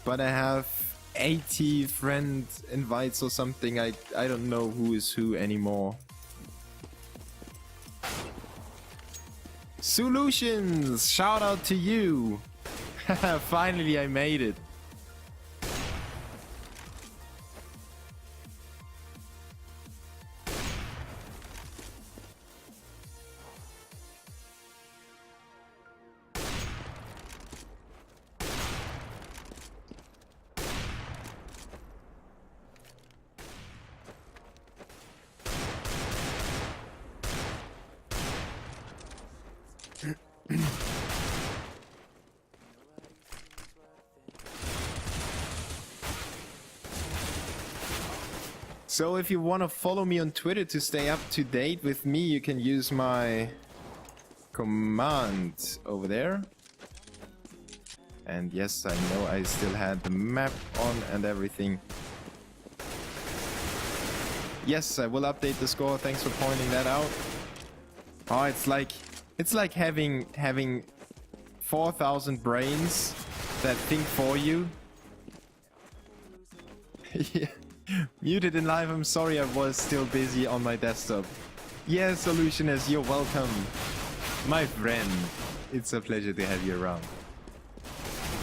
but I have 80 friend invites or something. I don't know who is who anymore. Solutions! Shout out to you! Finally I made it. So if you want to follow me on Twitter to stay up to date with me, you can use my command over there. And yes, I know I still had the map on and everything. Yes, I will update the score. Thanks for pointing that out. Oh, it's like having 4,000 brains that think for you. Yeah. Muted in live, I'm sorry, I was still busy on my desktop. Yes, Solutionist, you're welcome. My friend, it's a pleasure to have you around.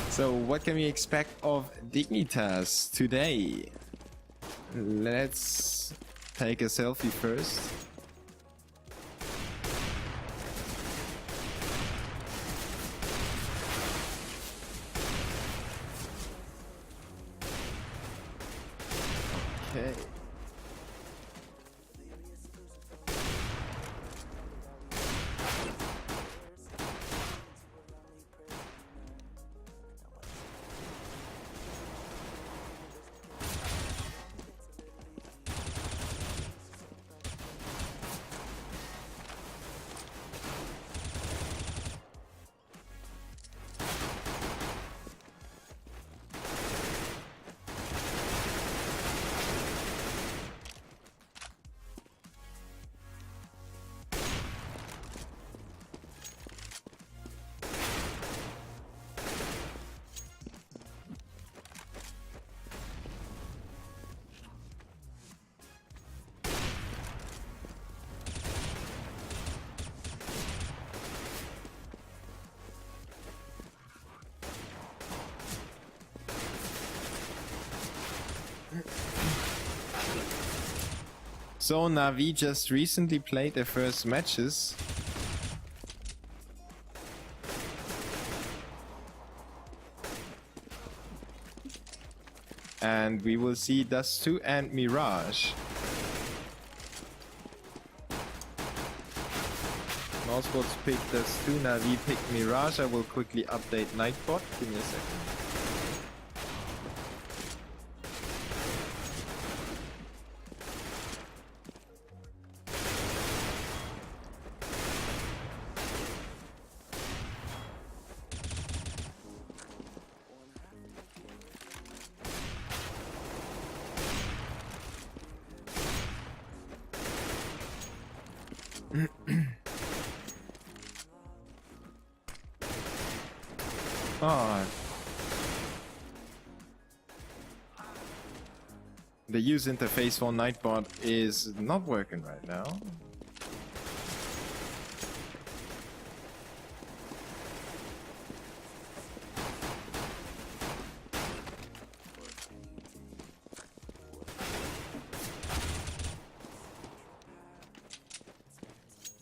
So, what can we expect of Dignitas today? Let's take a selfie first. Okay. So NaVi just recently played their first matches. And we will see Dust 2 and Mirage. mousesports picked Dust 2, NaVi picked Mirage. I will quickly update Nightbot. Give me a second. Oh. The user interface for Nightbot is not working right now.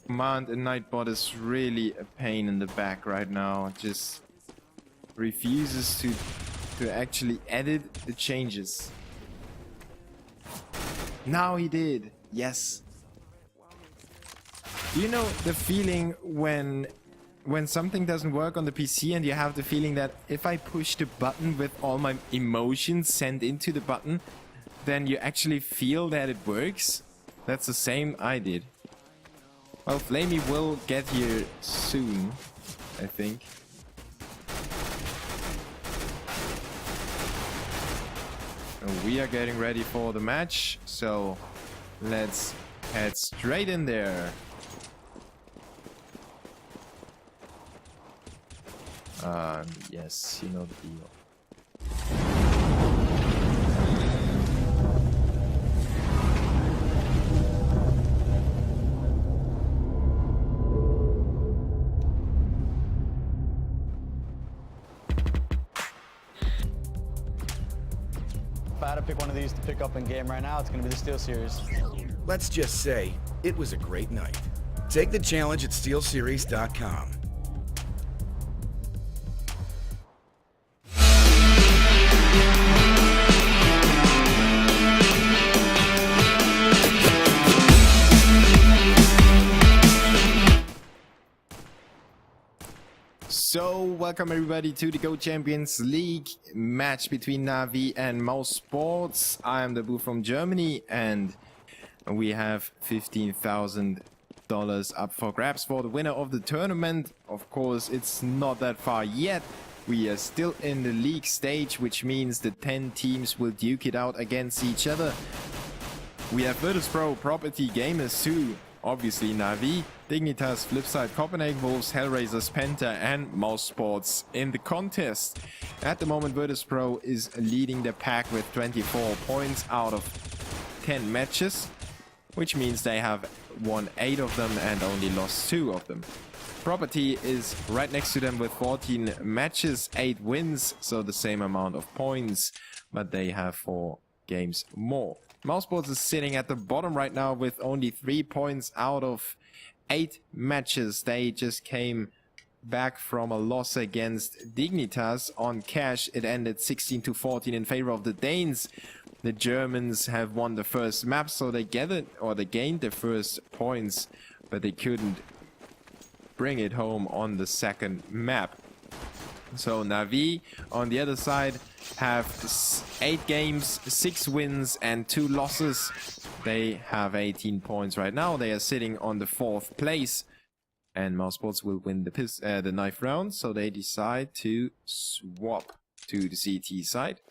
Command in Nightbot is really a pain in the back right now. Just refuses to actually edit the changes. Now he did. Yes. You know the feeling when something doesn't work on the PC and you have the feeling that if I push the button with all my emotions sent into the button, then you actually feel that it works? That's the same I did. Well, Flamey will get here soon, I think. And we are getting ready for the match, so let's head straight in there. Yes, you know the deal. If I had to pick one of these to pick up in game right now, it's going to be the Steel Series. Let's just say it was a great night. Take the challenge at steelseries.com. So, welcome everybody to the Go Champions League match between NaVi and mousesports. I am the Boo from Germany, and we have $15,000 up for grabs for the winner of the tournament. Of course, it's not that far yet. We are still in the league stage, which means the 10 teams will duke it out against each other. We have Virtus.pro, Property, Gamers 2, obviously NaVi, Dignitas, Flipside, Copenhagen Wolves, Hellraisers, Penta and mousesports in the contest. At the moment, Virtus.pro is leading the pack with 24 points out of 10 matches, which means they have won 8 of them and only lost 2 of them. Property is right next to them with 14 matches, 8 wins, so the same amount of points, but they have 4 games more. mousesports is sitting at the bottom right now with only 3 points out of 8 matches. They just came back from a loss against Dignitas on cash. It ended 16-14 in favor of the Danes. The Germans have won the first map, so they gained the first points, but they couldn't bring it home on the second map. So NaVi on the other side have 8 games, 6 wins and 2 losses. They have 18 points right now. They are sitting on the 4th place, and mousesports will win the 9th round, so they decide to swap to the CT side,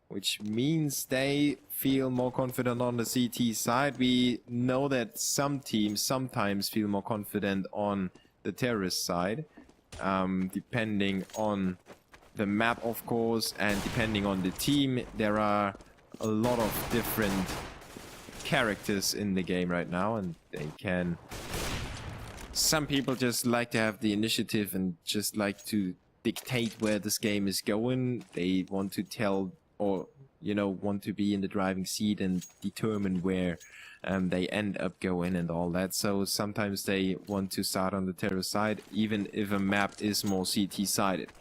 which means they feel more confident on the CT side. We know that some teams sometimes feel more confident on the terrorist side, depending on the map, of course, and depending on the team. There are a lot of different characters in the game right now, and they can... Some people just like to have the initiative and just like to dictate where this game is going. They want to tell, or you know, want to be in the driving seat and determine where they end up going and all that. So sometimes they want to start on the terror side, even if a map is more CT sided.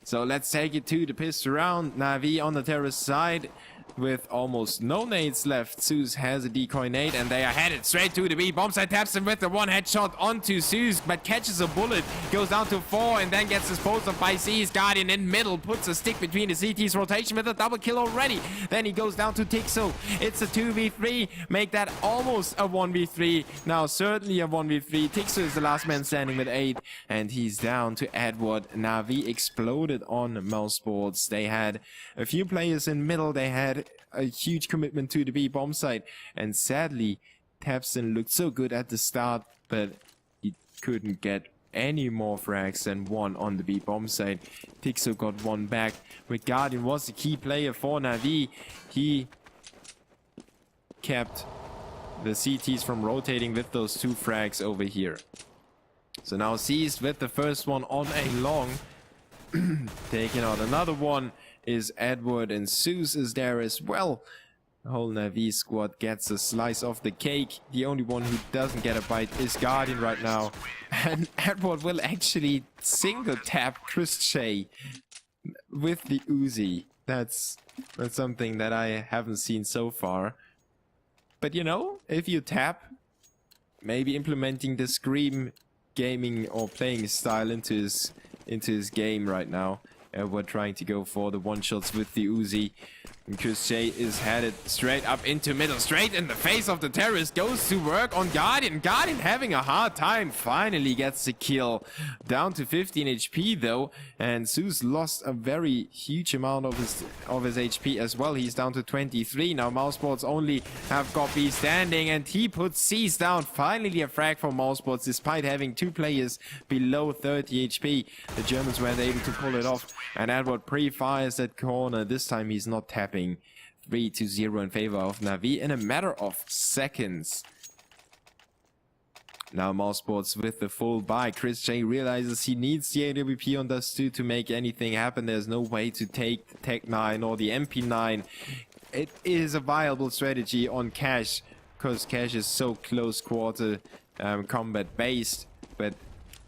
So let's take it to the pistol round. NaVi on the terror side with almost no nades left. Zeus has a decoy nade, and they are headed straight to the B. Bombside taps him with the one headshot onto Zeus, but catches a bullet, goes down to 4, and then gets disposed of by C's. Guardian in middle, puts a stick between the CT's rotation with a double kill already. Then he goes down to Tixo. It's a 2v3, make that almost a 1v3. Now certainly a 1v3. Tixo is the last man standing with 8, and he's down to Edward. NaVi exploded on mousesports. They had a few players in middle. They had a huge commitment to the B bomb site, and sadly Tapson looked so good at the start, but he couldn't get any more frags than 1 on the B bomb site. Tixo got 1 back. But Guardian was the key player for NaVi. He kept the CTs from rotating with those 2 frags over here. So now Seized with the first one on a long. Taking out another one is Edward, and Zeus is there as well. The whole NaVi squad gets a slice of the cake. The only one who doesn't get a bite is Guardian right now. And Edward will actually single tap Chris Shea with the Uzi. That's something that I haven't seen so far. But you know, if you tap, maybe implementing the Scream gaming or playing style into his game right now. We're trying to go for the one-shots with the Uzi. Because Shay is headed straight up into middle, straight in the face of the terrorist, goes to work on Guardian. Guardian having a hard time, finally gets the kill. Down to 15 HP though, and Zeus lost a very huge amount of his HP as well. He's down to 23. Now mousesports only have got B standing, and he puts C's down. Finally a frag for mousesports, despite having 2 players below 30 HP. The Germans weren't able to pull it off, and Edward pre-fires that corner. This time he's not tapping. 3-0 in favor of NaVi in a matter of seconds. Now mousesports with the full buy. Chris J realizes he needs the AWP on Dust 2 to make anything happen. There's no way to take the Tech 9 or the MP9. It is a viable strategy on Cash, because Cash is so close quarter combat based, but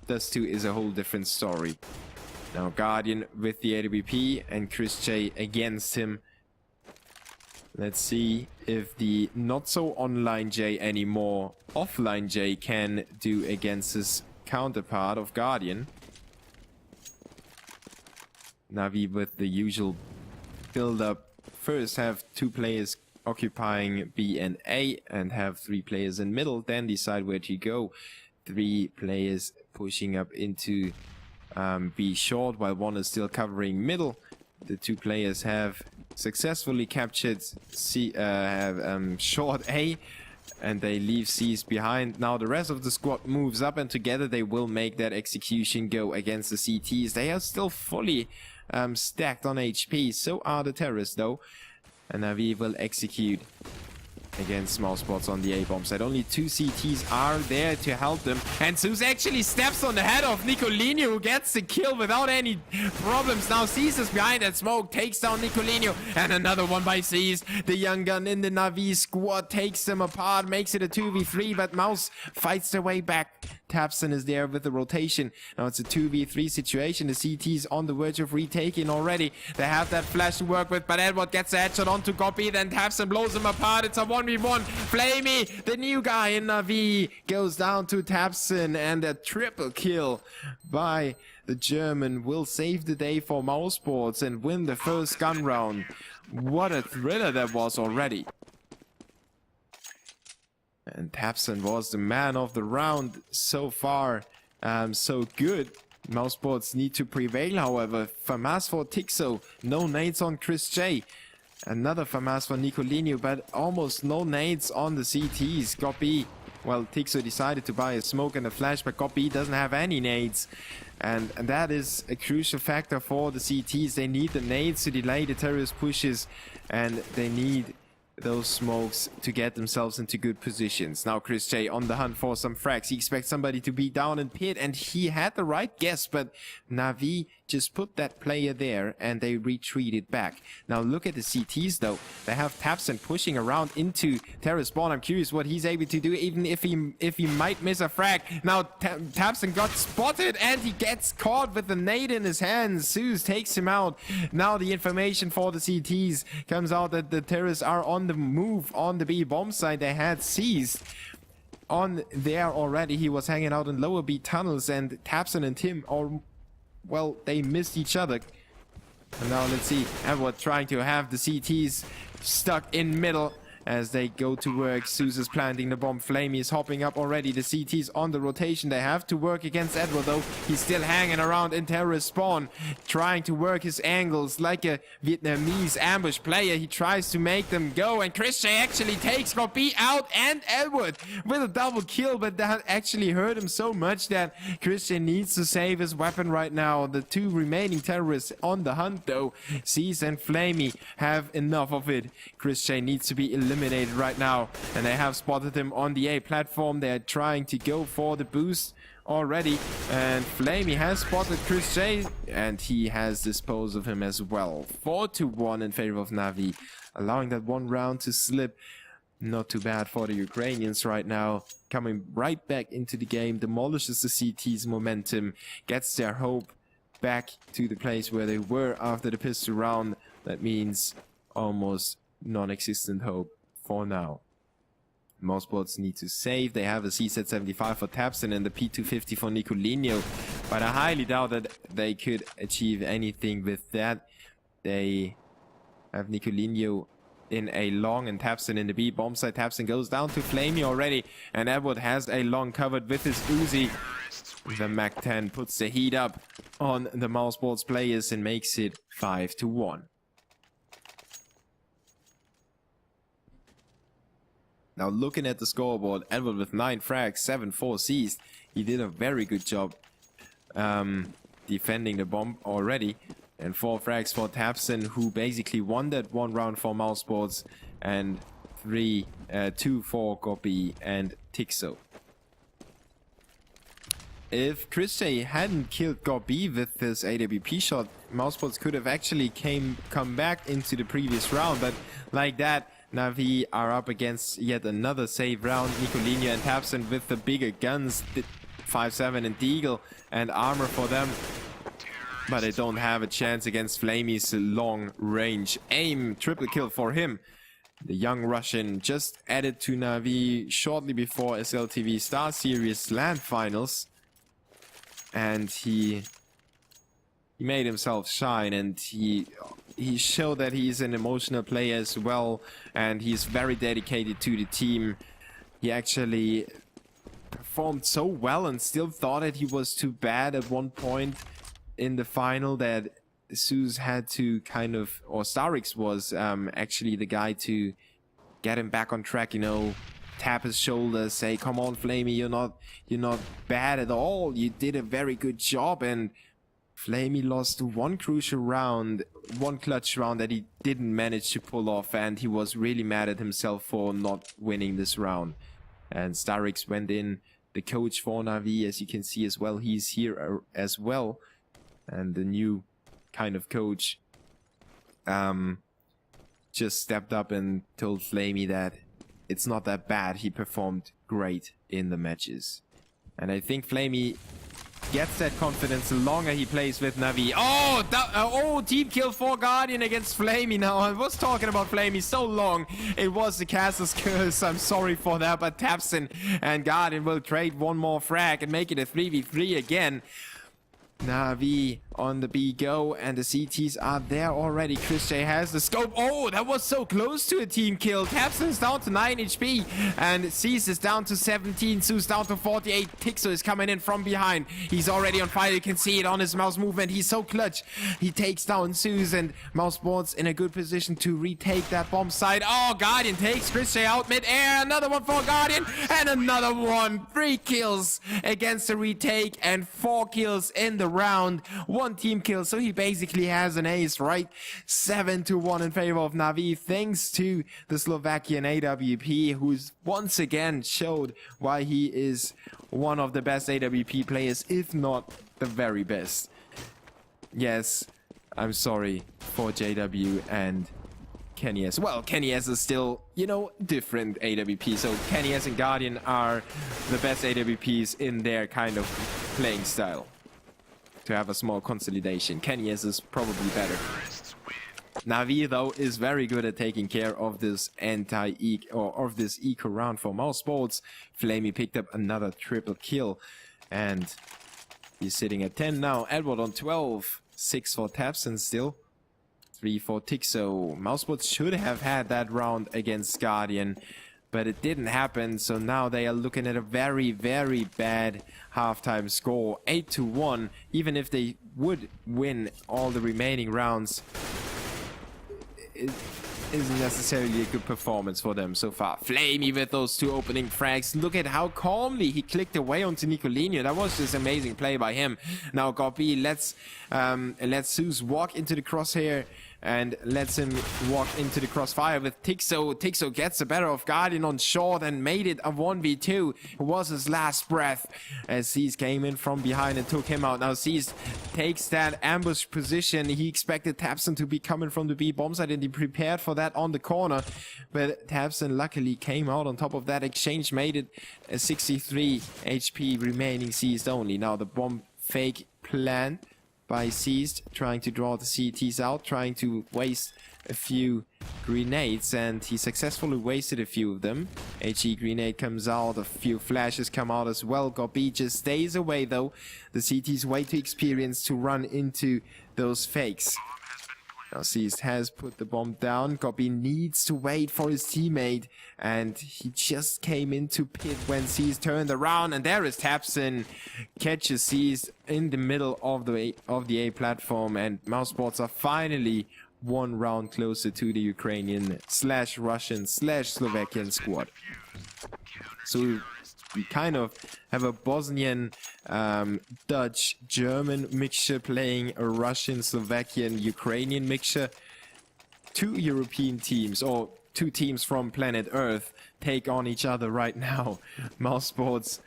Dust 2 is a whole different story. Now Guardian with the AWP and Chris J against him. Let's see if the not so online J anymore offline J can do against his counterpart of Guardian. NaVi with the usual build up. First have 2 players occupying B and A and have 3 players in middle, then decide where to go. 3 players pushing up into B short while 1 is still covering middle. The 2 players have successfully captured short A, and they leave C's behind. Now the rest of the squad moves up, and together they will make that execution go against the CTs. They are still fully stacked on HP, so are the terrorists though. And NaVi will execute against mousesports on the A-bomb side. Only 2 CTs are there to help them. And Zeus actually steps on the head of Nicolino, who gets the kill without any problems. Now Caesar's behind that smoke, takes down Nicolino, and another one by Caesar. The young gun in the NaVi squad takes them apart, makes it a 2v3, but Mouse fights their way back. Tapson is there with the rotation. Now it's a 2v3 situation. The CT's on the verge of retaking already. They have that flash to work with, but Edward gets a headshot onto Goppy, then Tapson blows him apart. It's a 1v1. Flamey, the new guy in NaVi, goes down to Tapson, and a triple kill by the German will save the day for mousesports and win the first gun round. What a thriller that was already. And Tapson was the man of the round so far. So good. Mousesports need to prevail, however. FAMAS for Tixo. No nades on Chris J. Another FAMAS for Nicolino, but almost no nades on the CTs. Goppy. Well, Tixo decided to buy a smoke and a flash, but Goppy doesn't have any nades. And that is a crucial factor for the CTs. They need the nades to delay the terrorist pushes, and they need those smokes to get themselves into good positions. Now Chris J on the hunt for some frags. He expects somebody to be down in pit, and he had the right guess, but NaVi just put that player there and they retreated back. Now look at the CTs though. They have Tapson pushing around into terror spawn. I'm curious what he's able to do, even if he might miss a frag. Now Tapson got spotted and he gets caught with the nade in his hands. Zeus takes him out. Now the information for the CTs comes out that the terrorists are on the move on the B bomb site. They had seized on there already. He was hanging out in lower B tunnels, and Tapson and Tim are, well, they missed each other. And now let's see Edward trying to have the CTs stuck in middle as they go to work. Zeus is planting the bomb. Flamey is hopping up already. The CTs on the rotation. They have to work against Edward though. He's still hanging around in terrorist spawn, trying to work his angles like a Vietnamese ambush player. He tries to make them go, and Chris J actually takes Goppy out and Edward with a double kill, but that actually hurt him so much that Chris J needs to save his weapon right now. The 2 remaining terrorists on the hunt though, Cease and Flamey, have enough of it. Chris J needs to be eliminated right now, and they have spotted him on the A platform. They're trying to go for the boost already, and Flamey has spotted Chris J, and he has disposed of him as well. 4-1 in favor of NaVi, allowing that 1 round to slip. Not too bad for the Ukrainians right now. Coming right back into the game, demolishes the CT's momentum, gets their hope back to the place where they were after the pistol round. That means almost non-existent hope for now. Mousesports need to save. They have a CZ75 for Tapson and the P250 for Nicolino, but I highly doubt that they could achieve anything with that. They have Nicolino in a long and Tapson in the B bomb site. Tapson goes down to Flamey already, and Edward has a long covered with his Uzi. The Mac-10 puts the heat up on the Mousesports players and makes it 5-1. Now looking at the scoreboard, Edward with 9 frags, 7-4 seized. He did a very good job defending the bomb already. And 4 frags for Tapson, who basically won that 1 round for Mousesports, and 2 for Goppy and Tixo. if Christie hadn't killed Gorby with this AWP shot, mousesports could have actually come back into the previous round, but like that, NaVi are up against yet another save round. Nicolinho and Tapson with the bigger guns, 5-7 and Deagle and armor for them. But they don't have a chance against Flamey's long range aim. Triple kill for him. The young Russian just added to NaVi shortly before SLTV Star Series LAN finals. And he made himself shine, and he showed that he's an emotional player as well, and he's very dedicated to the team. He actually performed so well and still thought that he was too bad at one point in the final that Zeus had to kind of, or Starix was actually the guy to get him back on track, you know, tap his shoulder, say, come on Flamey, you're not bad at all, you did a very good job. And Flamey lost one crucial round, one clutch round that he didn't manage to pull off, and he was really mad at himself for not winning this round. And Starix went in, the coach for NaVi, as you can see as well, he's here as well. And the new kind of coach just stepped up and told Flamey that it's not that bad. He performed great in the matches. And I think Flamey gets that confidence the longer he plays with NaVi. Oh, team kill for Guardian against Flamey now. I was talking about Flamey so long. It was the caster's curse. I'm sorry for that, but Tapson and Guardian will trade one more frag and make it a 3v3 again. NaVi on the B go, and the CTs are there already. Christie has the scope. Oh, that was so close to a team kill. Tapson's down to 9 HP, and Cease is down to 17. Zeus down to 48. Tixo is coming in from behind. He's already on fire. You can see it on his mouse movement. He's so clutch. He takes down Zeus, and mousesports in a good position to retake that bomb site. Oh, Guardian takes Christie out mid-air. Another one for Guardian, and another one. 3 kills against the retake, and 4 kills in the round. 1 team kill, so he basically has an ace, right? 7-1 in favor of NaVi, thanks to the Slovakian AWP, who's once again showed why he is one of the best AWP players, if not the very best. Yes, I'm sorry for JW and Kenny S. Well, Kenny S is still, you know, different AWP. So Kenny S and Guardian are the best AWPs in their kind of playing style. To have a small consolidation. Kenny S is probably better. NaVi though is very good at taking care of this eco round for mousesports. Flamey picked up another triple kill, and he's sitting at 10 now. Edward on 12, 6 for Tapson still, 3 for Tixo. Mousesports should have had that round against Guardian, but it didn't happen, so now they are looking at a very, very bad halftime score. 8-1. Even if they would win all the remaining rounds, it isn't necessarily a good performance for them so far. Flamey with those 2 opening frags. Look at how calmly he clicked away onto Nicolinho. That was just amazing play by him. Now Gorby lets Zeus walk into the crosshair and lets him walk into the crossfire with Tixo. Tixo gets the better of Guardian on short and made it a 1v2. It was his last breath as Cease came in from behind and took him out. Now Cease takes that ambush position. He expected Tapson to be coming from the B bomb site, and he prepared for that on the corner. But Tapson luckily came out on top of that exchange, made it a 63 HP remaining Seized only. Now the bomb fake plan by Seized, trying to draw the CTs out, trying to waste a few grenades, and he successfully wasted a few of them. HE grenade comes out, a few flashes come out as well. Gorby just stays away though. The CT's way too experienced to run into those fakes. Now Seized has put the bomb down. Gorby needs to wait for his teammate, and he just came into pit when Seized turned around, and there is Tapson. Catches Seized in the middle of the A platform, and mousesports are finally 1 round closer to the Ukrainian / Russian / Slovakian squad. So we kind of have a Bosnian, Dutch, German mixture playing a Russian, Slovakian, Ukrainian mixture. 2 European teams, or 2 teams from planet Earth, take on each other right now. Mousesports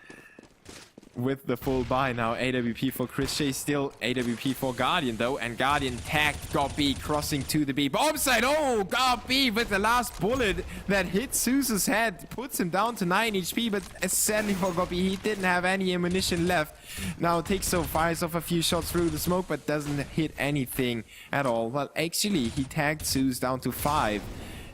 with the full buy now. AWP for Chris J, still AWP for Guardian though, and Guardian tagged Gob-B, crossing to the B bomb site. Oh, Gob-B with the last bullet that hit Zeus's head, puts him down to 9 HP, but sadly for Gob-B, he didn't have any ammunition left. Now Tixo fires off a few shots through the smoke, but doesn't hit anything at all. Well, actually, he tagged Zeus down to 5.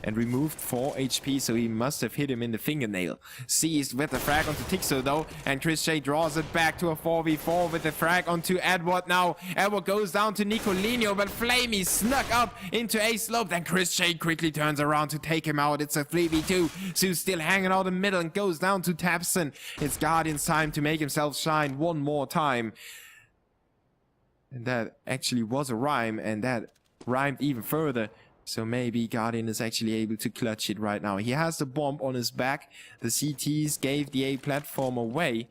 And removed 4 HP, so he must have hit him in the fingernail. Seized with the frag onto Tixo though, and Chris J draws it back to a 4v4 with the frag onto Edward now. Edward goes down to Nicolino, but Flamey snuck up into A slope. Then Chris J quickly turns around to take him out. It's a 3v2. Zeus still hanging out in the middle and goes down to Tapson. It's Guardian's time to make himself shine one more time. And that actually was a rhyme, and that rhymed even further. So maybe Guardian is actually able to clutch it right now. He has the bomb on his back. The CTs gave the A platform away.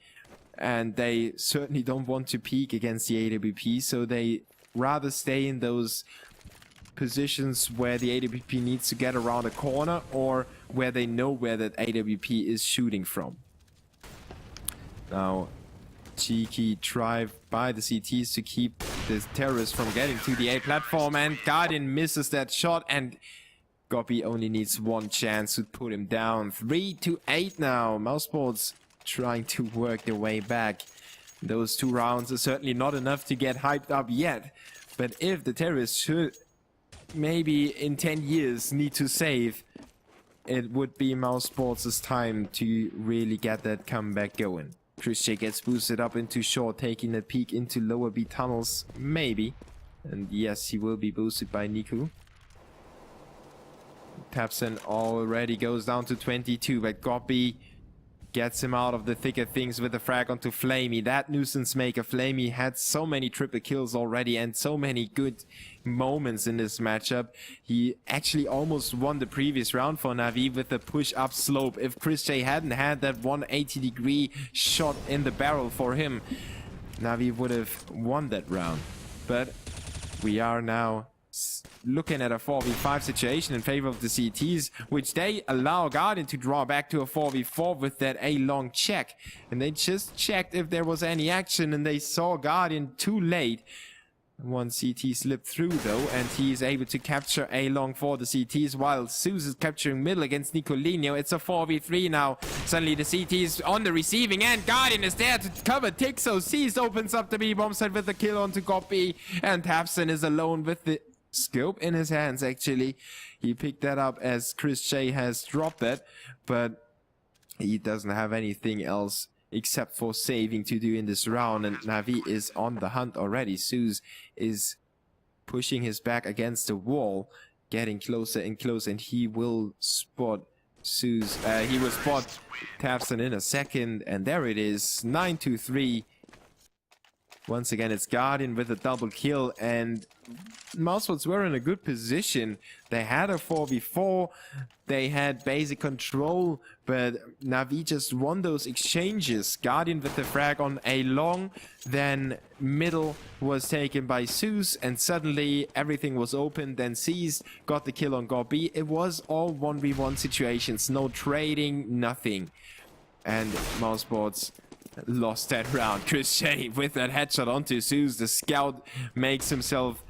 And they certainly don't want to peek against the AWP. So they rather stay in those positions where the AWP needs to get around a corner. Or where they know where that AWP is shooting from. Now, cheeky drive by the CTs to keep the terrorists from getting to the A platform, and Guardian misses that shot, and Gob-B only needs one chance to put him down. 3-8 now. mousesports trying to work their way back. Those 2 rounds are certainly not enough to get hyped up yet, but if the terrorists should maybe in 10 years need to save, it would be mousesports' time to really get that comeback going. Chris J gets boosted up into short, taking a peek into lower B tunnels, maybe. And yes, he will be boosted by Niku. Tapson already goes down to 22, but Gob-B gets him out of the thick of things with the frag onto Flamey. That nuisance maker, Flamey, had so many triple kills already and so many good moments in this matchup. He actually almost won the previous round for NaVi with the push-up slope. If Chris J hadn't had that 180-degree shot in the barrel for him, NaVi would have won that round. But we are now looking at a 4v5 situation in favor of the CTs, which they allow Guardian to draw back to a 4v4 with that A-long check. And they just checked if there was any action, and they saw Guardian too late. One CT slipped through though, and he is able to capture A-long for the CTs, while Zeus is capturing middle against Nicolino. It's a 4v3 now. Suddenly the CTs on the receiving end. Guardian is there to cover Tixo. Seas opens up the B-bomb site with the kill onto Gob-B, and Tapson is alone with the scope in his hands. Actually, he picked that up as Chris J has dropped it, but he doesn't have anything else except for saving to do in this round, and NaVi is on the hunt already. Zeus is pushing his back against the wall, getting closer and closer, and he will spot Zeus. He will spot Tapson in a second, and there it is, 9-3. Once again, it's Guardian with a double kill, and mousesports were in a good position. They had a 4v4, they had basic control, but NaVi just won those exchanges. Guardian with the frag on A-long, then middle was taken by Zeus, and suddenly everything was open. Then Seized got the kill on Gob-B. It was all 1v1 situations, no trading, nothing. And mousesports lost that round. Chris J with that headshot onto Zeus. The scout makes itself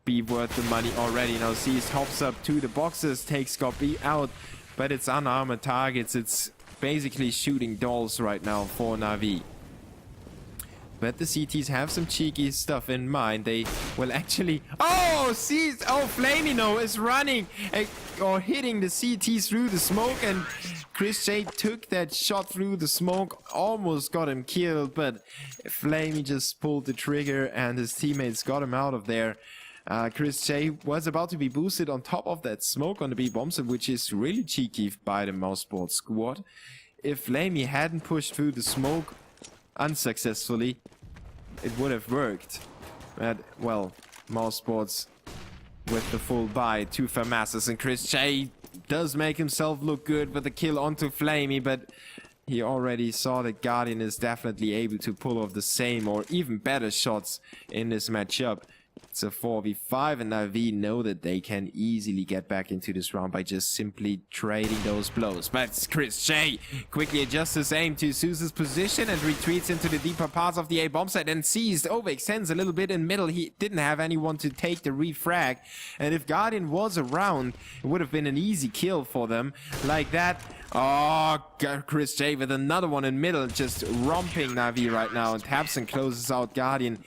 be worth the money already. Now Seized hops up to the boxes, takes Gob-B out, but it's unarmored targets. It's basically shooting dolls right now for NaVi. But the CTs have some cheeky stuff in mind. They will actually... Oh, Seized! Oh, Flamino is running or hitting the CTs through the smoke, and Chris J took that shot through the smoke, almost got him killed, but Flamey just pulled the trigger and his teammates got him out of there. Chris J was about to be boosted on top of that smoke on the B-bomb, which is really cheeky by the mousesports squad. If Flamey hadn't pushed through the smoke unsuccessfully, it would have worked. But, well, mousesports with the full buy, 2 FAMASs, and Chris J does make himself look good with a kill onto Flamey, but he already saw that Guardian is definitely able to pull off the same or even better shots in this matchup. It's a 4v5, and NaVi know that they can easily get back into this round by just simply trading those blows. But Chris J quickly adjusts his aim to Zeus's position and retreats into the deeper parts of the A bomb site, and seized overextends a little bit in middle. He didn't have anyone to take the refrag, and if Guardian was around, it would have been an easy kill for them. Like that. Oh, Chris J with another one in middle, just romping NaVi right now, and tabseN closes out Guardian.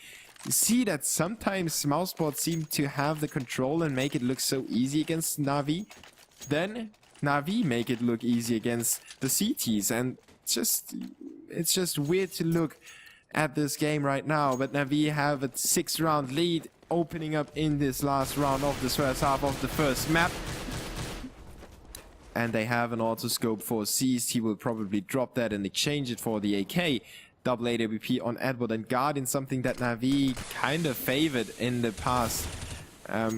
You see that sometimes mousesports seem to have the control and make it look so easy against NaVi. Then NaVi make it look easy against the CTs, and it's just weird to look at this game right now. But NaVi have a 6-round lead opening up in this last round of this first half of the first map. And they have an autoscope for Seized. He will probably drop that and exchange it for the AK. Double AWP on Edward and Guardian, something that NaVi kind of favored in the past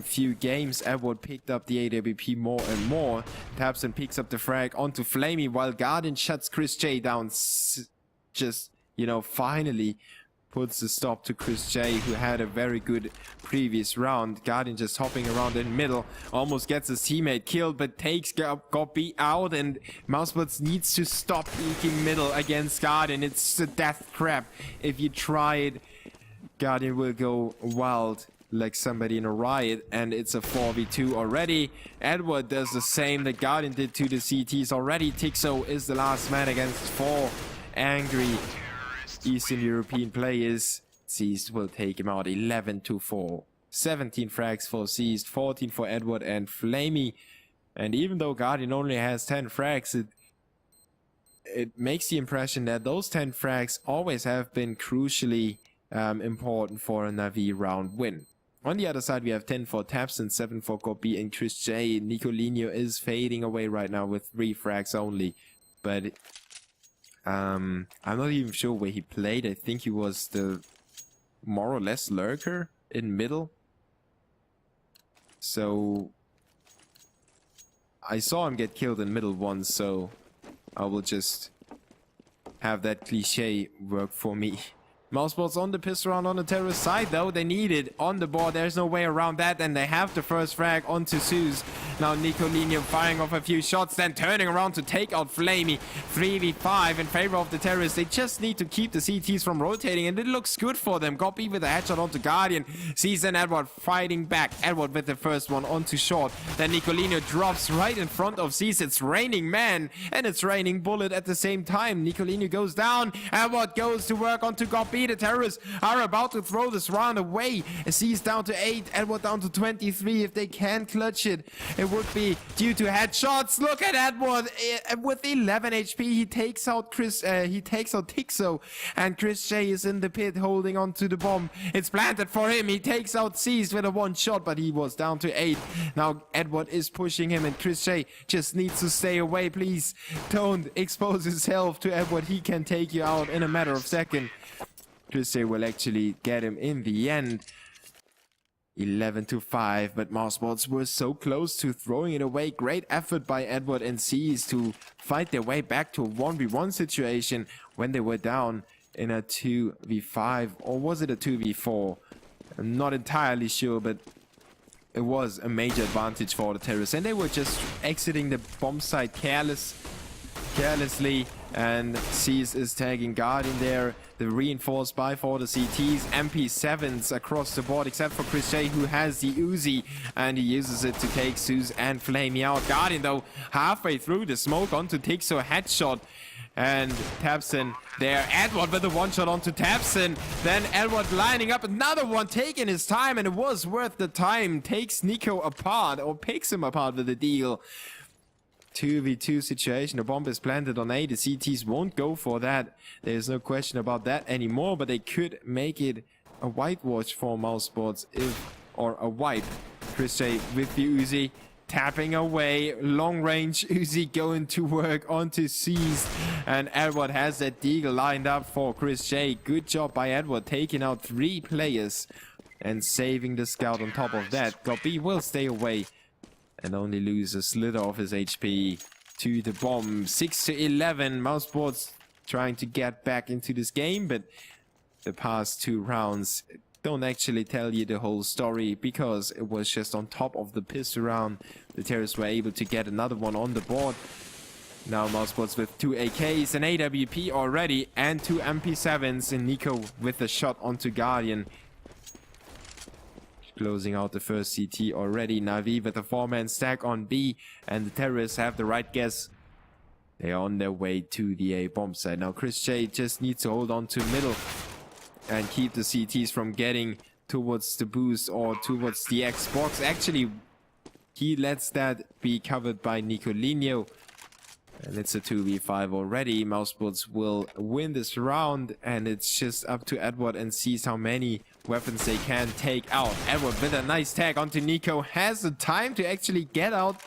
few games. Edward picked up the AWP more and more. tabseN picks up the frag onto flamie, while Guardian shuts Chris J down. Just, you know, finally puts a stop to Chris J, who had a very good previous round. Guardian just hopping around in middle, almost gets his teammate killed, but takes Goppy out, and mousesports needs to stop peeking middle against Guardian. It's a death trap. If you try it, Guardian will go wild like somebody in a riot, and it's a 4v2 already. Edward does the same that Guardian did to the CTs already. Tixo is the last man against 4 angry Eastern European players. Seized will take him out 11-4. 17 frags for Seized, 14 for Edward and flamie. And even though Guardian only has 10 frags, it makes the impression that those 10 frags always have been crucially important for a NaVi round win. On the other side, we have 10 for tabseN, 7 for Goppy and Chris J. Nicolinho is fading away right now with 3 frags only. But I'm not even sure where he played. I think he was the more or less lurker in middle. So I saw him get killed in middle once, so I will just have that cliche work for me. mousesports on the pistol round on the terrorist side, though. They need it on the board. There's no way around that, and they have the first frag onto Zeus. Now Nicolinho firing off a few shots, then turning around to take out flamie. 3v5 in favor of the terrorists. They just need to keep the CTs from rotating, and it looks good for them. Goppy with a headshot onto Guardian. Sees and Edward fighting back. Edward with the first one onto short. Then Nicolinho drops right in front of Seas. It's raining man, and it's raining bullet at the same time. Nicolinho goes down. Edward goes to work onto Goppy. The terrorists are about to throw this round away. Seas down to 8, Edward down to 23. If they can clutch it, it would be due to headshots. Look at Edward with 11 HP. He takes out Tixo, and Chris J is in the pit holding on to the bomb. It's planted for him. He takes out Seas with a 1 shot, but he was down to 8. Now Edward is pushing him, and Chris J just needs to stay away. Please don't expose yourself to Edward. He can take you out in a matter of seconds. Chris J will actually get him in the end. 11-5, but mousesports were so close to throwing it away. Great effort by Edward and Seas to fight their way back to a 1v1 situation when they were down in a 2v5, or was it a 2v4? I'm not entirely sure, but it was a major advantage for the terrorists, and they were just exiting the bomb site carelessly, and Seas is tagging Guardian there. The reinforced buy for the CTs, MP7s across the board, except for Chris J, who has the Uzi, and he uses it to take Zeus and flamie out. Guardian, though, halfway through the smoke onto Tixo, headshot, and tabseN there. Edward with a 1 shot onto tabseN. Then Edward lining up another one, taking his time, and it was worth the time. Takes Nico apart, or picks him apart with the deal. 2v2 situation. The bomb is planted on A. The CTs won't go for that. There's no question about that anymore, but they could make it a whitewash for mousesports or a wipe. Chris J with the Uzi, tapping away. Long range Uzi going to work onto Seized, and Edward has that deagle lined up for Chris J. Good job by Edward, taking out 3 players and saving the scout on top of that. Goppy will stay away and only lose a slither of his HP to the bomb. 6-11. mousesports trying to get back into this game, but the past 2 rounds don't actually tell you the whole story because it was just on top of the pistol round. The terrorists were able to get another one on the board. Now mousesports with 2 AKs, an AWP already, and 2 MP7s, and Nico with a shot onto Guardian. Closing out the first CT already. NaVi with a 4-man stack on B, and the terrorists have the right guess. They are on their way to the A bomb site. Now Chris J just needs to hold on to middle and keep the CTs from getting towards the boost or towards the Xbox. Actually, he lets that be covered by Nicolino. And it's a 2v5 already. mousesports will win this round, and it's just up to Edward and sees how many weapons they can take out. Edward with a nice tag onto Nico has the time to actually get out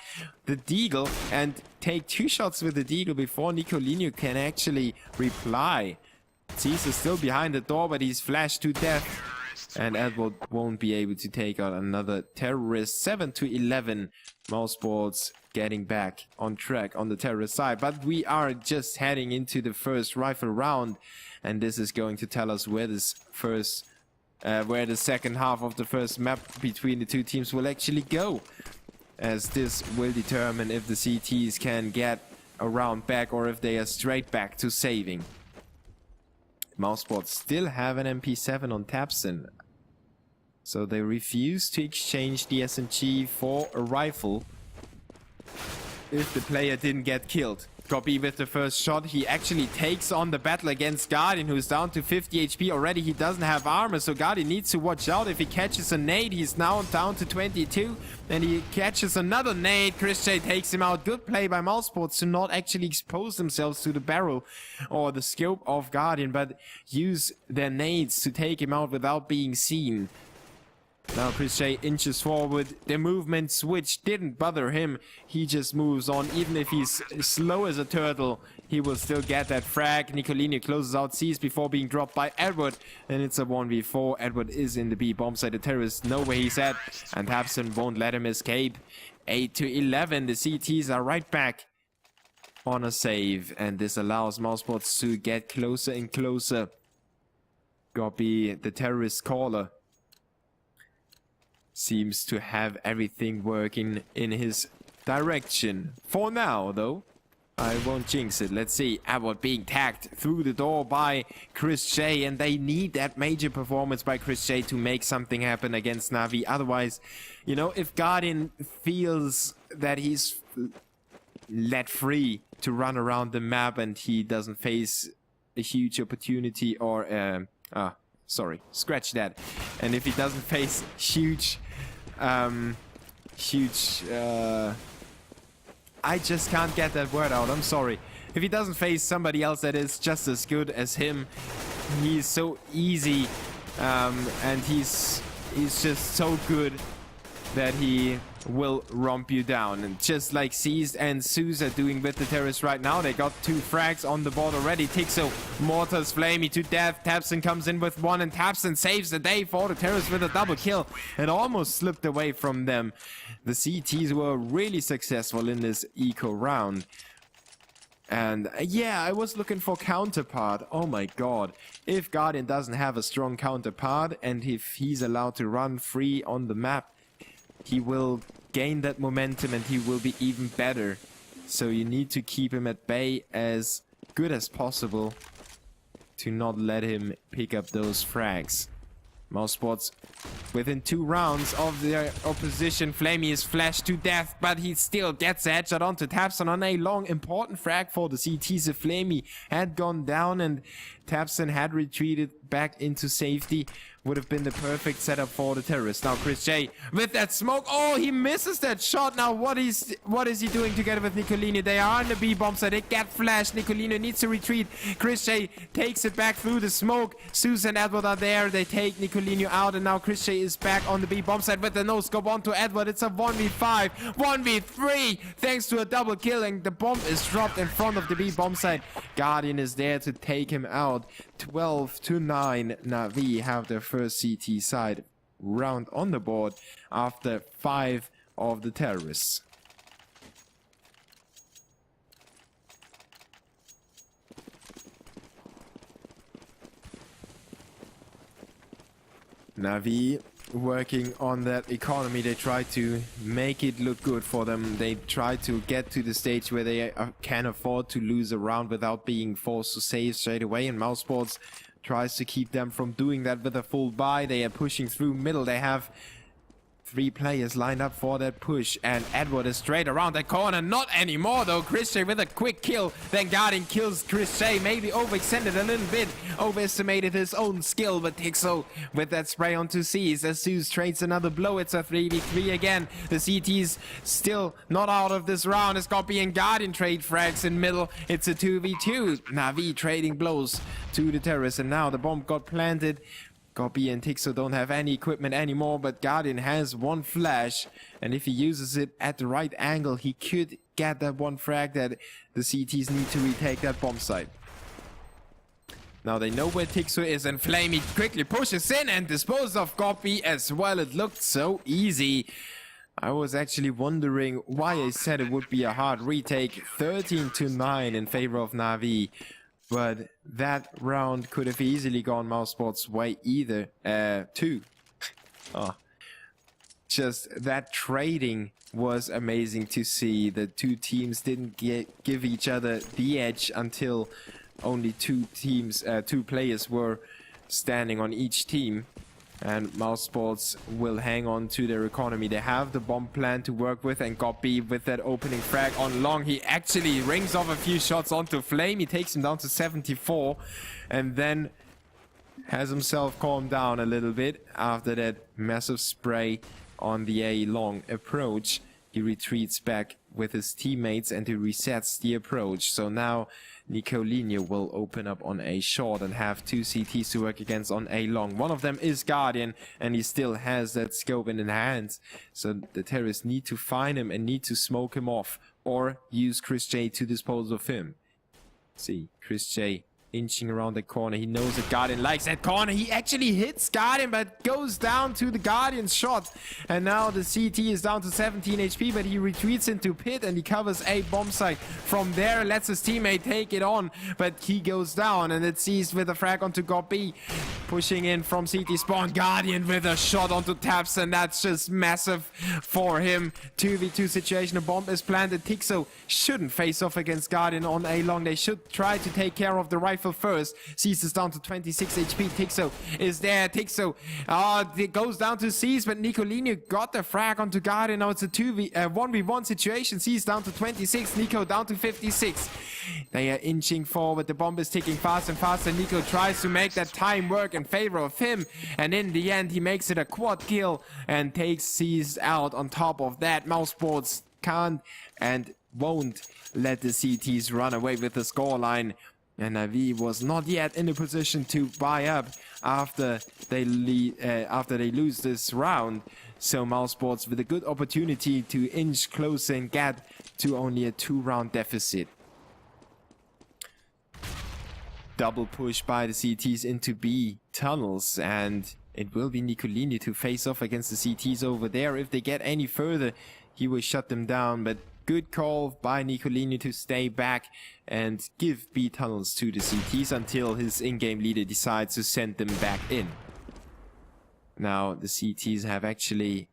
the deagle and take 2 shots with the deagle before Nicolino can actually reply. Cease is still behind the door, but he's flashed to death. And Edward won't be able to take out another terrorist. 7-11. mousesports getting back on track on the terrorist side. But we are just heading into the first rifle round. And this is going to tell us where this where the second half of the first map between the two teams will actually go. As this will determine if the CTs can get a round back or if they are straight back to saving. mousesports still have an MP7 on Tapson. So they refuse to exchange the SMG for a rifle if the player didn't get killed. Copy with the first shot. He actually takes on the battle against Guardian, who's down to 50 HP already. He doesn't have armor, so Guardian needs to watch out. If he catches a nade, he's now down to 22. And he catches another nade. Chris J takes him out. Good play by mousesports to not actually expose themselves to the barrel or the scope of Guardian, but use their nades to take him out without being seen. Now Chris J inches forward. The movement switch didn't bother him. He just moves on. Even if he's slow as a turtle, he will still get that frag. Nicolino closes out C's before being dropped by Edward. And it's a 1v4. Edward is in the B bomb site. The terrorists know where he's at. And Tapson won't let him escape. 8-11. The CTs are right back on a save. And this allows mousesports to get closer and closer. Copy the terrorist caller. Seems to have everything working in his direction. For now, though. I won't jinx it. Let's see. Edward being tagged through the door by Chris J. And they need that major performance by Chris J to make something happen against NaVi. Otherwise, you know, if Guardian feels that he's let free to run around the map and he doesn't face a huge opportunity or... sorry, scratch that. And if he doesn't face huge, I just can't get that word out, I'm sorry. If he doesn't face somebody else that is just as good as him, he's so easy, and he's just so good that he will romp you down. And just like Seized and Zeus are doing with the terrorists right now, they got 2 frags on the board already. Tixo mortars Flamey to death. Tapson comes in with 1, and Tapson saves the day for the terrorists with a double kill. It almost slipped away from them. The CTs were really successful in this eco round. And yeah, I was looking for counterpart. Oh my god. If Guardian doesn't have a strong counterpart, and if he's allowed to run free on the map, he will gain that momentum and he will be even better. So you need to keep him at bay as good as possible to not let him pick up those frags. mousesports within 2 rounds of their opposition. Flamey is flashed to death, but he still gets a headshot onto Tapson on a long important frag for the CTs. If Flamey had gone down and Tapson had retreated back into safety, would have been the perfect setup for the terrorists. Now Chris J with that smoke. Oh, he misses that shot. Now what is he doing together with Nicolino? They are on the B bomb site. They get flashed. Nicolino needs to retreat. Chris J takes it back through the smoke. Zeus and Edward are there. They take Nicolino out, and now Chris J is back on the B bomb site with the no scope onto Edward. It's a 1v5, 1v3 thanks to a double kill, and the bomb is dropped in front of the B bomb site. Guardian is there to take him out. 12-9. NaVi have their first CT side round on the board after 5 of the terrorists. NaVi working on that economy. They try to make it look good for them. They try to get to the stage where they can afford to lose a round without being forced to save straight away. And mousesports tries to keep them from doing that with a full buy. They are pushing through middle. They have 3 players lined up for that push, and Edward is straight around that corner. Not anymore though. Chris J with a quick kill. Then Guardian kills Chris J. Maybe overextended a little bit, overestimated his own skill, but Tixo with that spray onto C's. As Zeus trades another blow, it's a 3v3 again. The CT's still not out of this round. It's Goppy and Guardian trade frags in middle. It's a 2v2. NaVi trading blows to the terrorists, and now the bomb got planted. Goppy and Tixo don't have any equipment anymore, but Guardian has one flash, and if he uses it at the right angle, he could get that one frag that the CTs need to retake that bomb site. Now they know where Tixo is, and Flamey quickly pushes in and disposes of Goppy as well. It looked so easy. I was actually wondering why I said it would be a hard retake. 13-9 in favor of NaVi. But that round could have easily gone mousesports' way either, too. Oh. Just that trading was amazing to see. The two teams didn't give each other the edge until only two players were standing on each team. And mousesports will hang on to their economy. They have the bomb plan to work with, and Goppy with that opening frag on long. He actually rings off a few shots onto Flame. He takes him down to 74 and then has himself calmed down a little bit after that massive spray on the A long approach. He retreats back with his teammates and he resets the approach. So now Nicolinho will open up on A short and have 2 CTs to work against on A long. One of them is Guardian, and he still has that scope in his hands. So the terrorists need to find him and need to smoke him off or use Chris J to dispose of him. See, Chris J inching around the corner. He knows that Guardian likes that corner. He actually hits Guardian, but goes down to the Guardian's shot. And now the CT is down to 17 HP, but he retreats into pit and he covers a bomb site. From there, lets his teammate take it on, but he goes down, and it's seized with a frag onto Goppy. Pushing in from CT spawn. Guardian with a shot onto Taps, and that's just massive for him. 2v2 situation. A bomb is planted. Tixo shouldn't face off against Guardian on A long. They should try to take care of the rifle first. Cease is down to 26 HP. Tixo is there. Tixo it goes down to Cease, but Nicolinho got the frag onto Guardian. Now it's a 1v1 situation. Cease down to 26. Nico down to 56. They are inching forward. The bomb is ticking fast and faster. Nico tries to make that time work in favor of him, and in the end he makes it a quad kill and takes Cease out. On top of that, mousesports can't and won't let the CTs run away with the scoreline. And NaVi was not yet in a position to buy up after they lose this round. So mousesports with a good opportunity to inch closer and get to only a 2-round deficit. Double push by the CTs into B tunnels, and it will be Nicolinho to face off against the CTs over there. If they get any further, he will shut them down, but good call by Nicolinho to stay back and give B tunnels to the CTs until his in-game leader decides to send them back in. Now the CTs have actually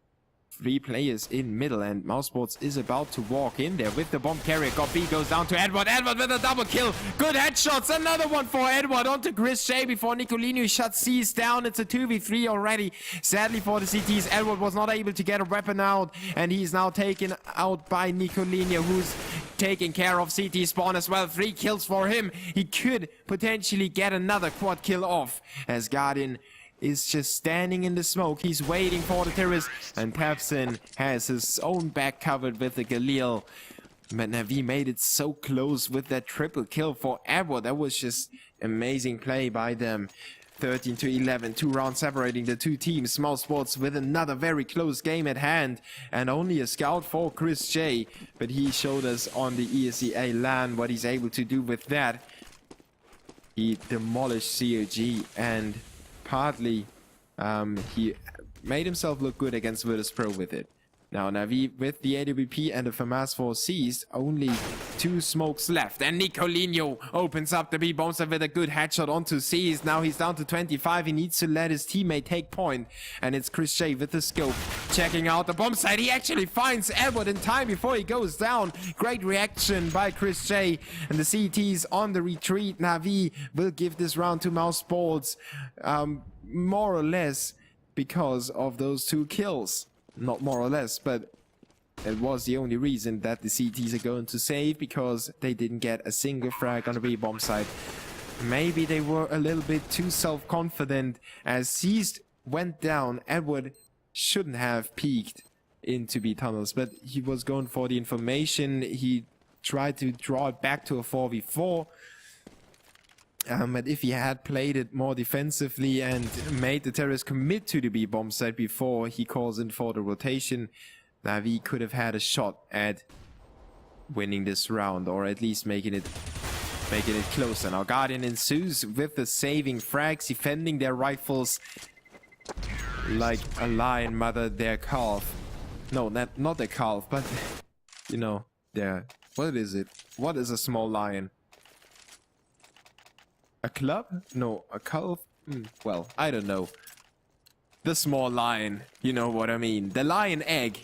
3 players in middle, and mousesports is about to walk in there with the bomb carrier. Goppy goes down to Edward. Edward with a double kill. Good headshots. Another one for Edward onto Chris J before Nicolinho shuts C's down. It's a 2v3 already. Sadly for the CTs, Edward was not able to get a weapon out, and he's now taken out by Nicolinho, who's taking care of CT spawn as well. 3 kills for him. He could potentially get another quad kill off, as Guardian is just standing in the smoke. He's waiting for the terrorist, and Tapson has his own back covered with the Galil. But NaVi made it so close with that triple kill for Edward. That was just amazing play by them. 13-11, 2 rounds separating the two teams. mousesports with another very close game at hand, and only a scout for Chris J. But he showed us on the ESEA LAN what he's able to do with that. He demolished COG, and partly he made himself look good against Virtus Pro with it. Now NaVi with the AWP and the FAMAS 4 seized, only 2 smokes left. And Nicolino opens up the B bomb site with a good headshot onto Seized. Now he's down to 25. He needs to let his teammate take point. And it's Chris J with the scope, checking out the bomb site. He actually finds Edward in time before he goes down. Great reaction by Chris J. And the CT's on the retreat. NaVi will give this round to mousesports, more or less because of those 2 kills. Not more or less, but it was the only reason that the CTs are going to save, because they didn't get a single frag on the B-bomb side. Maybe they were a little bit too self-confident. As Seized went down, Edward shouldn't have peeked into B tunnels, but he was going for the information. He tried to draw it back to a 4v4. But if he had played it more defensively and made the terrorists commit to the B-bomb site before he calls in for the rotation, NaVi could have had a shot at winning this round, or at least making it closer. Now Guardian ensues with the saving frags, defending their rifles like a lion mothered their calf. No, not their calf, but you know, their... What is it? What is a small lion? A club? No, a calf? Well, I don't know. The small lion, you know what I mean. The lion egg,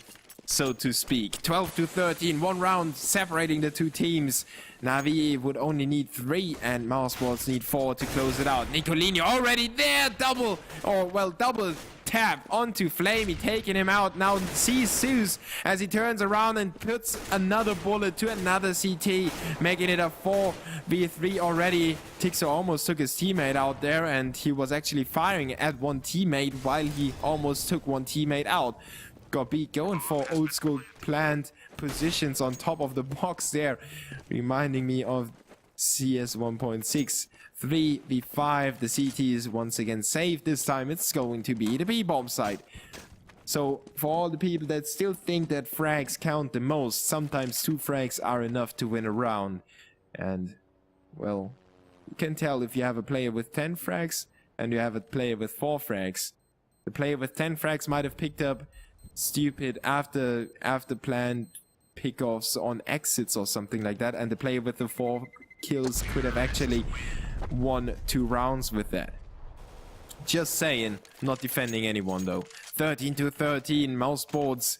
so to speak. 12-13, 1 round separating the 2 teams. NaVi would only need 3 and mousesports need 4 to close it out. Nicolino already there, double tap onto Flamey, taking him out. Now sees Zeus as he turns around and puts another bullet to another CT, making it a 4v3 already. Tixo almost took his teammate out there, and he was actually firing at one teammate while he almost took one teammate out. Got beat going for old school planned positions on top of the box there, reminding me of CS 1.6. 3v5, the CT is once again safe. This time it's going to be the B-bomb site. So for all the people that still think that frags count the most, sometimes 2 frags are enough to win a round. And well, you can tell if you have a player with 10 frags and you have a player with 4 frags. The player with 10 frags might have picked up stupid after planned pickoffs on exits or something like that, and the player with the 4 kills could have actually won 2 rounds with that. Just saying, not defending anyone though. 13-13, mousesports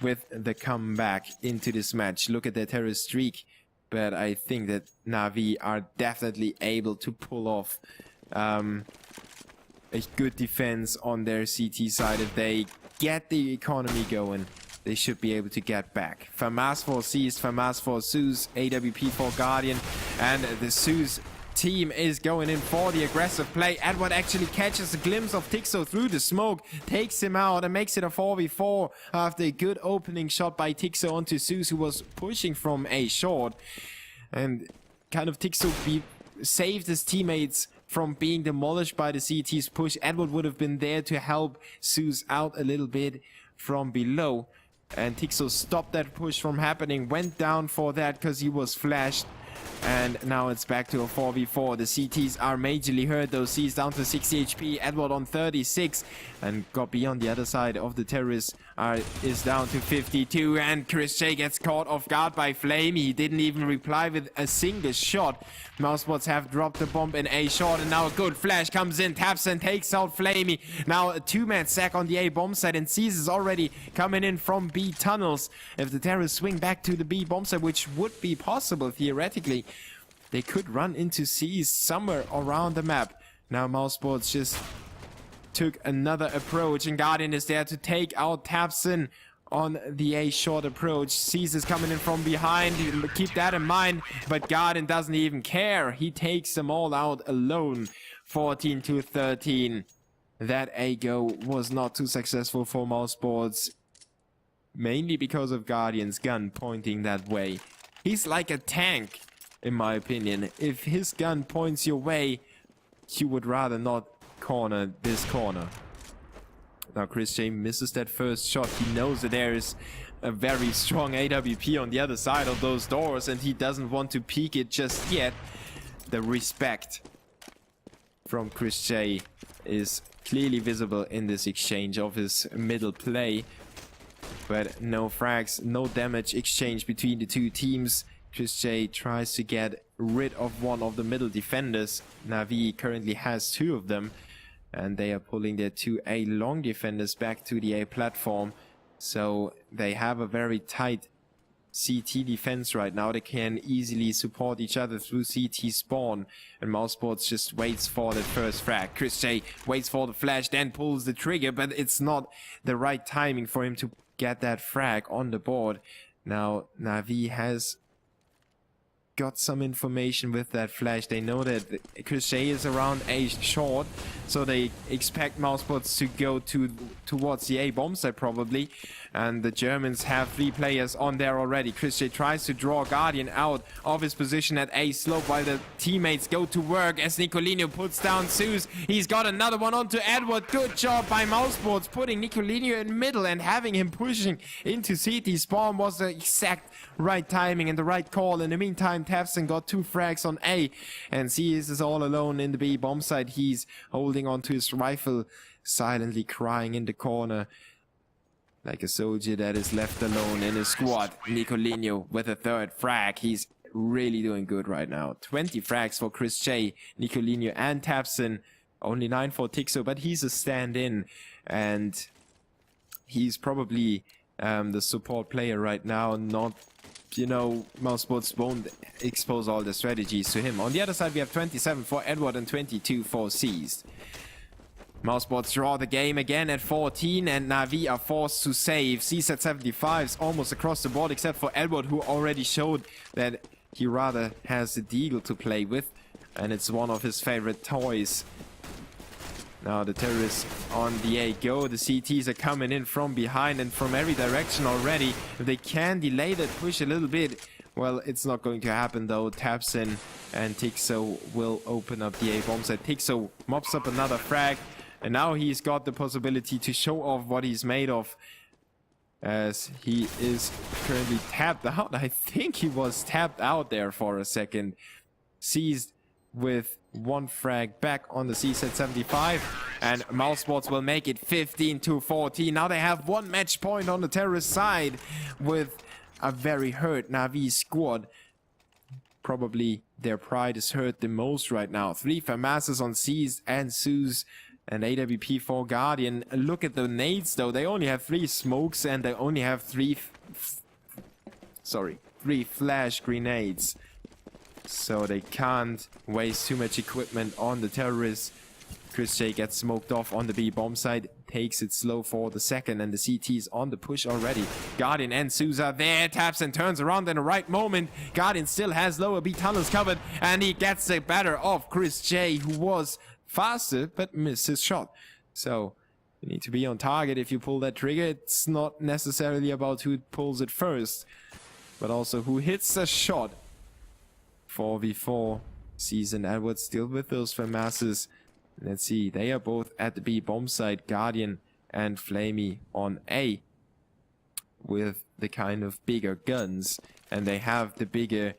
with the comeback into this match. Look at their terrorist streak, but I think that NaVi are definitely able to pull off a good defense on their CT side. If they get the economy going, they should be able to get back. FAMAS for Seized, FAMAS for Zeus, AWP for Guardian, and the Zeus team is going in for the aggressive play. Edward actually catches a glimpse of Tixo through the smoke, takes him out and makes it a 4v4 after a good opening shot by Tixo onto Zeus, who was pushing from A short. And kind of Tixo saved his teammates from being demolished by the CT's push. Edward would have been there to help Zeus out a little bit from below. And Tixo stopped that push from happening, went down for that because he was flashed. And now it's back to a 4v4. The CTs are majorly hurt though. C's down to 60 HP, Edward on 36. And got beyond the other side of the terrorists is down to 52. And Chris J gets caught off guard by Flame. He didn't even reply with a single shot. Mousesports have dropped the bomb in A short, and now a good flash comes in, taps and takes out Flamey. Now a 2-man sack on the A bomb site, and C's is already coming in from B tunnels. If the terrorists swing back to the B bomb site, which would be possible theoretically, they could run into C's somewhere around the map. Now Mousesports just took another approach, and Guardian is there to take out Tapson on the A short approach. C's is coming in from behind, keep that in mind, but Guardian doesn't even care. He takes them all out alone. 14-13. That A go was not too successful for Mousesports, mainly because of Guardian's gun pointing that way. He's like a tank, in my opinion. If his gun points your way, you would rather not corner this corner. Now Chris J misses that first shot. He knows that there is a very strong AWP on the other side of those doors, and he doesn't want to peek it just yet. The respect from Chris J is clearly visible in this exchange of his middle play. but no frags, no damage exchange between the two teams. Chris J tries to get rid of one of the middle defenders. NaVi currently has 2 of them, and they are pulling their 2 A long defenders back to the A platform. So they have a very tight CT defense right now. They can easily support each other through CT spawn, and mousesports just waits for the first frag. Chris J waits for the flash, then pulls the trigger, but it's not the right timing for him to get that frag on the board. Now NaVi has got some information with that flash. They know that Chris J is around A short, so they expect mousesports to go towards the A bomb site probably, and the Germans have 3 players on there already. Chris J tries to draw Guardian out of his position at A slope while the teammates go to work as Nicolino puts down Zeus. He's got another one onto Edward. Good job by mousesports putting Nicolino in middle and having him pushing into CT spawn was the exact right timing and the right call. In the meantime, Tafson got 2 frags on A, and Seas is all alone in the B bomb site. He's holding onto his rifle, silently crying in the corner like a soldier that is left alone in his squad. Nicolino with a 3rd frag. He's really doing good right now. 20 frags for Chris J, Nicolino and Tafson. Only 9 for Tixo, but he's a stand-in, and he's probably the support player right now. Not, you know, mousesports won't expose all the strategies to him. On the other side, we have 27 for Edward and 22 for Seized. Mousesports draw the game again at 14, and NaVi are forced to save. Seized at 75s, almost across the board, except for Edward, who already showed that he rather has the Deagle to play with, and it's one of his favorite toys. Now the terrorists on the A go. The CTs are coming in from behind and from every direction already. If they can delay that push a little bit, well, it's not going to happen though. Tafson and Tixo will open up the A bomb site. Tixo mops up another frag, and now he's got the possibility to show off what he's made of, as he is currently tapped out. I think he was tapped out there for a second. Seized with 1 frag back on the Seas at 75, and mousesports will make it 15-14. Now they have 1 match point on the terrorist side with a very hurt NaVi squad. Probably their pride is hurt the most right now. 3 FAMASs on Seas and Zeus, and AWP for Guardian. Look at the nades though. They only have 3 smokes, and they only have 3 flash grenades. So they can't waste too much equipment on the terrorists. Chris J gets smoked off on the B bomb site, takes it slow for the second, and the CT's on the push already. Guardian and Zeus are there. Taps and turns around in the right moment. Guardian still has lower B tunnels covered, and he gets the better of Chris J, who was faster but missed his shot. So you need to be on target if you pull that trigger. It's not necessarily about who pulls it first, but also who hits the shot. 4v4. Season Edwards still with those FAMASs. Let's see, they are both at the B bomb site. Guardian and Flamey on A with the kind of bigger guns, and they have the bigger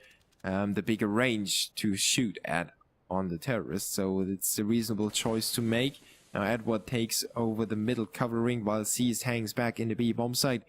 range to shoot at on the terrorists, so it's a reasonable choice to make. Now Edward takes over the middle covering while Seas hangs back in the B bomb site,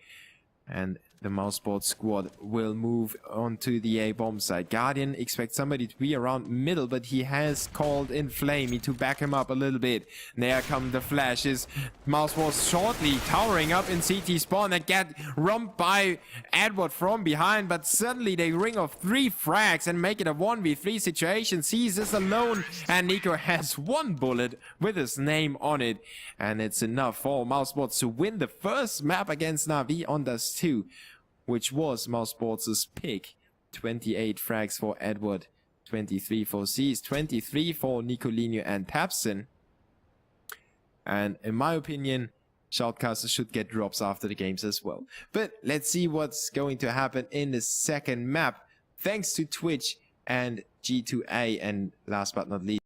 and the mousesports squad will move on to the A bomb site. Guardian expects somebody to be around middle, but he has called in Flamey to back him up a little bit. There come the flashes. Mousesports shortly towering up in CT spawn and get romped by Edward from behind, but suddenly they ring off 3 frags and make it a 1v3 situation. Seas is alone, and Nico has 1 bullet with his name on it, and it's enough for mousesports to win the first map against NaVi on Dust 2, which was mousesports' pick. 28 frags for Edward, 23 for Seas, 23 for Nicolino and Tafson. And in my opinion, shoutcasters should get drops after the games as well. But let's see what's going to happen in the second map. Thanks to Twitch and G2A, and last but not least,